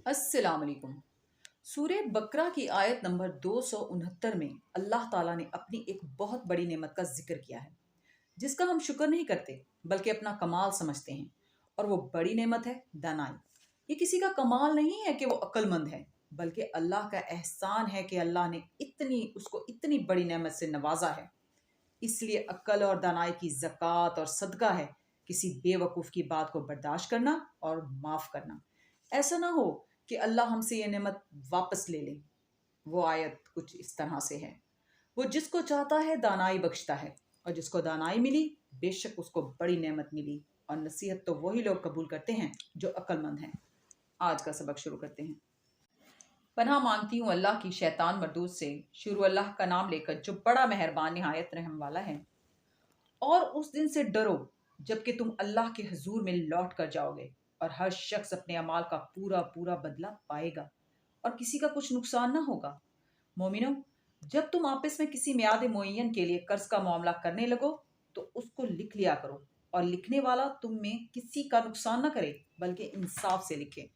अस्सलाम वालेकुम। सूरह बकरा की आयत नंबर 269 में अल्लाह ताला ने अपनी एक बहुत बड़ी नेमत का जिक्र किया है जिसका हम शुक्र नहीं करते बल्कि अपना कमाल समझते हैं। और वो बड़ी नेमत है दानाई। ये किसी का कमाल नहीं है कि वो अक्लमंद है, बल्कि अल्लाह का एहसान है कि अल्लाह ने इतनी बड़ी नेमत से नवाजा है। इसलिए अक्ल और दानाई की ज़कात और सदका है किसी बेवकूफ़ की बात को बर्दाश्त करना और माफ़ करना। ऐसा ना हो कि अल्लाह हमसे ये नेमत वापस ले ले। वो आयत कुछ इस तरह से है, वो जिसको चाहता है दानाई बख्शता है, और जिसको दानाई मिली बेशक उसको बड़ी नेमत मिली। और नसीहत तो वही लोग कबूल करते हैं जो अक्लमंद हैं। आज का सबक शुरू करते हैं। पनाह मांगती हूँ अल्लाह की शैतान मरदूद से। शुरू अल्लाह का नाम लेकर जो बड़ा मेहरबान निहायत रहम वाला है। और उस दिन से डरो जबकि तुम अल्लाह के हजूर में लौट कर जाओगे, और हर शख्स अपने अमाल का पूरा पूरा बदला पाएगा और किसी का कुछ नुकसान ना होगा। मोमिनो, जब तुम आपस में किसी मियाद मुअय्यन के लिए कर्ज का मामला करने लगो तो उसको लिख लिया करो, और लिखने वाला तुम में किसी का नुकसान ना करे बल्कि इंसाफ से लिखे।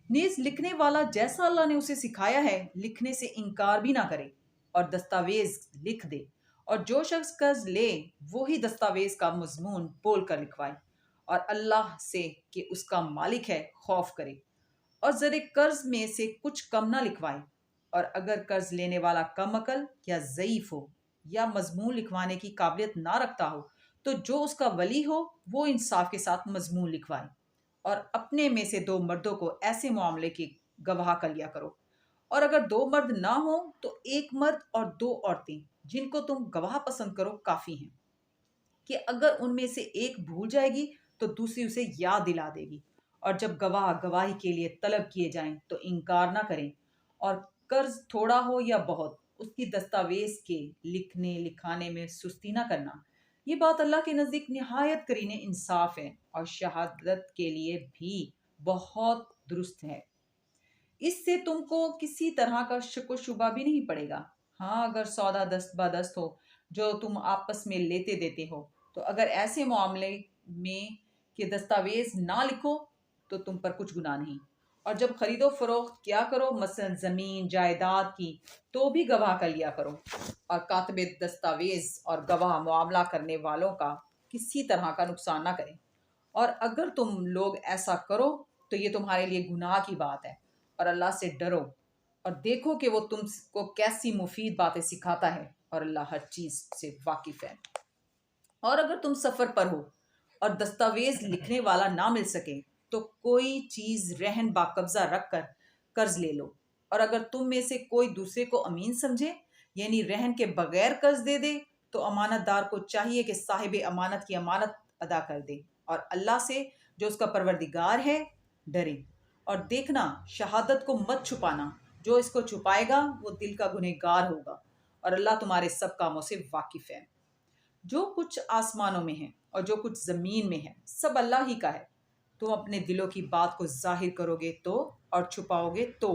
नीज लिखने वाला जैसा अल्लाह ने उसे सिखाया है लिखने से इनकार भी ना करे, और दस्तावेज लिख दे। और जो शख्स कर्ज ले वो ही दस्तावेज का मजमून बोल कर लिखवाए, और अल्लाह से कि उसका मालिक है खौफ करे, और जरे कर्ज में से कुछ कम ना लिखवाए। और अगर कर्ज लेने वाला कम अकल या ज़ईफ हो या मजमून लिखवाने की काबिलियत ना रखता हो तो जो उसका वली हो वो इंसाफ के साथ मजमून लिखवाए। और अपने में से दो मर्दों को ऐसे मामले की गवाह कर लिया करो। और अगर दो मर्द ना हो तो एक मर्द और दो औरतें जिनको तुम गवाह पसंद करो काफी हैं, कि अगर उनमें से एक भूल जाएगी तो दूसरी उसे याद दिला देगी। और जब गवाह गवाही के लिए तलब किए जाएं तो इनकार ना करें। और कर्ज थोड़ा हो या बहुत, उसकी दस्तावेज के लिखने लिखाने में सुस्ती ना करना। ये बात अल्लाह के नज़दीक निहायत करीने इंसाफ है और शहादत के लिए भी बहुत दुरुस्त है। इससे तुमको किसी तरह का शक व शुबा भी नहीं पड़ेगा। हाँ, अगर सौदा दस्त बदस्त हो जो तुम आपस में लेते देते हो, तो अगर ऐसे मामले में कि दस्तावेज ना लिखो तो तुम पर कुछ गुनाह नहीं। और जब खरीदो फरोख्त क्या करो, मसलन ज़मीन जायदाद की, तो भी गवाह कर लिया करो। और कातिब दस्तावेज और गवाह मामला करने वालों का किसी तरह का नुकसान ना करें। और अगर तुम लोग ऐसा करो तो ये तुम्हारे लिए गुनाह की बात है। और अल्लाह से डरो और देखो कि वो तुमको कैसी मुफीद बातें सिखाता है, और अल्लाह हर चीज से वाकिफ है। और अगर तुम सफर पर हो और दस्तावेज लिखने वाला ना मिल सके तो कोई चीज रहन बाकब्जा रख कर कर्ज ले लो। और अगर तुम में से कोई दूसरे को अमीन समझे यानी रहन के बगैर कर्ज दे दे तो अमानतदार को चाहिए कि साहिब अमानत की अमानत अदा कर दे, और अल्लाह से जो उसका परवरदिगार है डरे। और देखना, शहादत को मत छुपाना, जो इसको छुपाएगा वो दिल का गुनहगार होगा। और अल्लाह तुम्हारे सब कामों से वाकिफ है। जो कुछ आसमानों में है और जो कुछ जमीन में है सब अल्लाह ही का है। तुम अपने दिलों की बात को जाहिर करोगे तो और छुपाओगे तो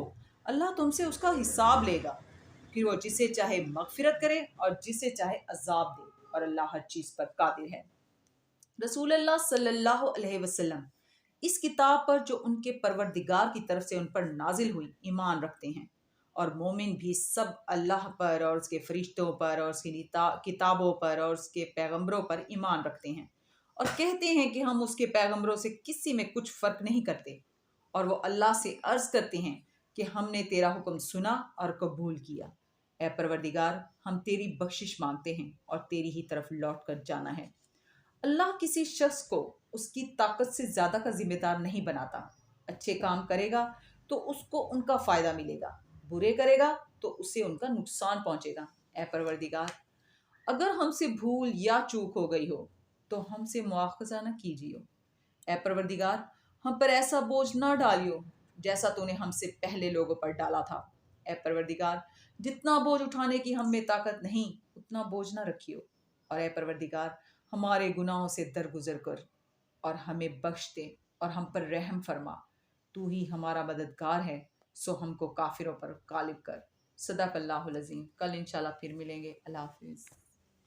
अल्लाह तुमसे उसका हिसाब लेगा। फिर वो जिसे चाहे मगफिरत करे और जिसे चाहे अजाब दे, और अल्लाह हर चीज पर कादिर है। रसूल अल्लाह सल्लल्लाहु अलैहि वसल्लम इस किताब पर जो उनके परवरदिगार की तरफ से उन पर नाजिल हुई ईमान रखते हैं। और मोमिन भी सब अल्लाह पर और उसके फरिश्तों पर और उसकी किताबों पर और उसके पैगंबरों पर ईमान रखते हैं, और कहते हैं कि हम उसके पैगंबरों से किसी में कुछ फ़र्क नहीं करते। और वो अल्लाह से अर्ज़ करते हैं कि हमने तेरा हुक्म सुना और कबूल किया। ए परवरदिगार, हम तेरी बख्शिश मांगते हैं और तेरी ही तरफ लौट कर जाना है। अल्लाह किसी शख्स को उसकी ताकत से ज़्यादा का जिम्मेदार नहीं बनाता। अच्छे काम करेगा तो उसको उनका फ़ायदा मिलेगा, बुरे करेगा तो उसे उनका नुकसान पहुंचेगा। ए परवरदिगार, अगर हमसे भूल या चूक हो गई हो तो हमसे मुआखज़ा न कीजिए। ए परवरदिगार, हम पर ऐसा बोझ ना डालियो जैसा तूने हमसे पहले लोगों पर डाला था। ए परवरदिगार, जितना बोझ उठाने की हम में ताकत नहीं उतना बोझ ना रखियो। और ए परवरदिगार, हमारे गुनाहों से दरगुजर कर और हमें बख्श दे और हम पर रहम फरमा। तू ही हमारा मददगार है, सो हमको काफिरों पर गालिब कर। सदाकल्लाहुल अज़ीम। कल इंशाल्लाह फिर मिलेंगे। अल्लाह हाफिज़।